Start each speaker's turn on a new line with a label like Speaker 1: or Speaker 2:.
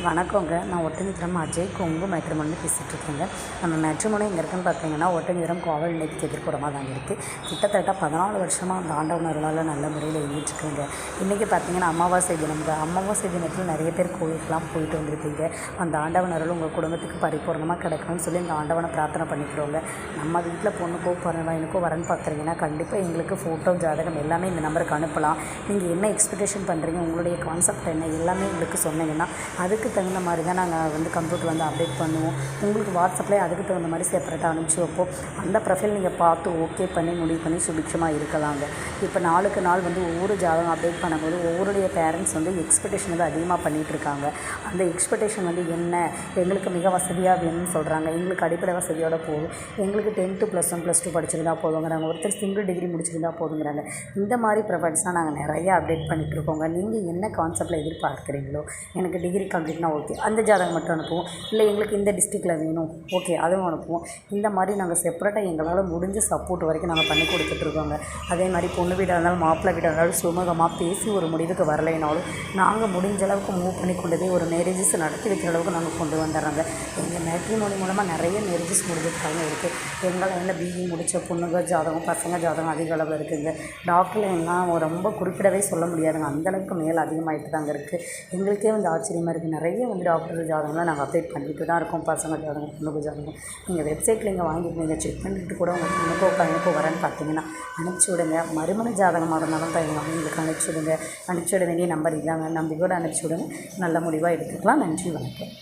Speaker 1: வணக்கங்க. நான் ஒட்டஞ்சத்திரம் அஜய் கொங்கு மேட்ரிமோனி பேசிகிட்ருக்கேங்க. நம்ம மேட்ரிமோனி எங்கே இருக்குதுன்னு பார்த்தீங்கன்னா, ஒட்டஞ்சத்திரம் கோவில் நிலையத்துக்கு எதிர்ப்புறமாக தாங்க இருக்குது. கிட்டத்தட்ட 14 வருஷமாக அந்த ஆண்டவன் அருளால் நல்ல முறையில் இயங்கிட்டுருக்குங்க. இன்றைக்கி பார்த்தீங்கன்னா அமாவாசை தினம்ங்க. அமாவாசை தினத்தில் நிறைய பேர் கோவிலுக்கெலாம் போயிட்டு வந்திருப்பீங்க. அந்த ஆண்டவன் அருள் உங்கள் குடும்பத்துக்கு பரிபூர்ணமாக கிடைக்கணும்னு சொல்லி இந்த ஆண்டவனை பிரார்த்தனை பண்ணிக்கிறோங்க. நம்ம வீட்டில் பொண்ணுக்கோ பையனுக்கோ வரன்னு பார்க்குறீங்கன்னா, கண்டிப்பாக எங்களுக்கு ஃபோட்டோ ஜாதகம் எல்லாமே இந்த நம்பருக்கு அனுப்பலாம். நீங்கள் என்ன எக்ஸ்பெக்டேஷன் பண்ணுறீங்க, உங்களுடைய கான்செப்ட் என்ன எல்லாமே எங்களுக்கு சொன்னீங்கன்னா அதுக்கு தகுந்த மாதிரி தான் நாங்கள் கம்ப்யூட்டர் அப்டேட் பண்ணுவோம். உங்களுக்கு வாட்ஸ்அப்லேயே அதுக்கு தகுந்த மாதிரி செப்பரேட்டாக அனுப்பிச்சி வைப்போம். அந்த ப்ரொஃபைல் நீங்கள் பார்த்து ஓகே பண்ணி முடிவு பண்ணி சுபிக்ஷமாக இருக்கலாங்க. இப்போ நாளுக்கு நாள் ஒவ்வொரு ஜாதகம் அப்டேட் பண்ணும்போது ஒவ்வொருடைய பேரண்ட்ஸ் எக்ஸ்பெக்டேஷன் அதிகமாக பண்ணிகிட்ருக்காங்க. அந்த எக்ஸ்பெக்டேஷன் என்ன, எங்களுக்கு மிக வசதியாக வேணும்னு சொல்கிறாங்க. எங்களுக்கு அடிப்படை வசதியோடு போதும், எங்களுக்கு 10th +1 +2 படிச்சிருந்தா போதுங்கிறாங்க. ஒருத்தர் சிங்கிள் டிகிரி முடிச்சிருந்தா போதுங்கிறாங்க. இந்த மாதிரி ப்ரொஃபைல்ஸ்லாம் நாங்கள் நிறைய அப்டேட் பண்ணிகிட்ருக்கோங்க. நீங்கள் என்ன கான்செப்டில் எதிர்பார்க்குறீங்களோ, எனக்கு டிகிரி கம்ப்ளீட்னா ஓகே, அந்த ஜாதகம் மட்டும் அனுப்புவோம். இல்லை எங்களுக்கு இந்த டிஸ்ட்ரிக்டில் வேணும், ஓகே, அதுவும் அனுப்புவோம். இந்த மாதிரி நாங்கள் செப்பரேட்டாக எங்களால் முடிஞ்ச சப்போர்ட் வரைக்கும் நாங்கள் பண்ணி கொடுத்துட்ருக்கோங்க. அதே மாதிரி பொண்ணு வீடாக இருந்தாலும் மாப்பிள்ளை வீடாக இருந்தாலும் சுமூகமாக பேசி ஒரு முடிவுக்கு வரலைனாலும் நாங்கள் முடிஞ்ச அளவுக்கு மூவ் பண்ணி கொண்டு போய் ஒரு மேரேஜஸ் நடத்தி வைக்கிற அளவுக்கு நாங்கள் கொண்டு வந்துடுறாங்க. எங்கள் மேட்ரிமோனி மூலமாக நிறைய மேரேஜஸ் முடிஞ்சிருக்காங்க இருக்குது. எங்களை பிஇ முடித்த பொண்ணுங்க ஜாதகம் பசங்க ஜாதகம் அதிக அளவில் இருக்குதுங்க. டாக்டரில் எல்லாம் ரொம்ப குறிப்பிடவே சொல்ல முடியாதுங்க, அந்தளவுக்கு மேலே அதிகமாகிட்டு தாங்க இருக்குது. எங்களுக்கே ஆச்சரியமாக இருக்குது. நிறைய டாக்டர் ஜாதகம்லாம் நாங்கள் அப்டேட் பண்ணிட்டு தான் இருக்கோம். பசங்க ஜாதகம் பொண்ணுக்கு ஜாதகம் நீங்கள் வெப்சைட்டில் இங்கே வாங்கிட்டு செக் பண்ணிட்டு கூட உங்கள் பொண்ணுக்கோ பையனுக்கோ வரேன்னு பார்த்தீங்கன்னா அனுப்பிச்சி விடுங்க. மறுமண ஜாதகமாக இருந்தாலும் எங்களுக்கு அனுப்பிச்சி விடுங்க. அனுப்பிச்சி விட வேண்டிய நம்பர் இதாங்க, நம்பிக்கையோடு அனுப்பிச்சி விடுங்க. நல்ல முடிவாக எடுத்துக்கலாம். நன்றி, வணக்கம்.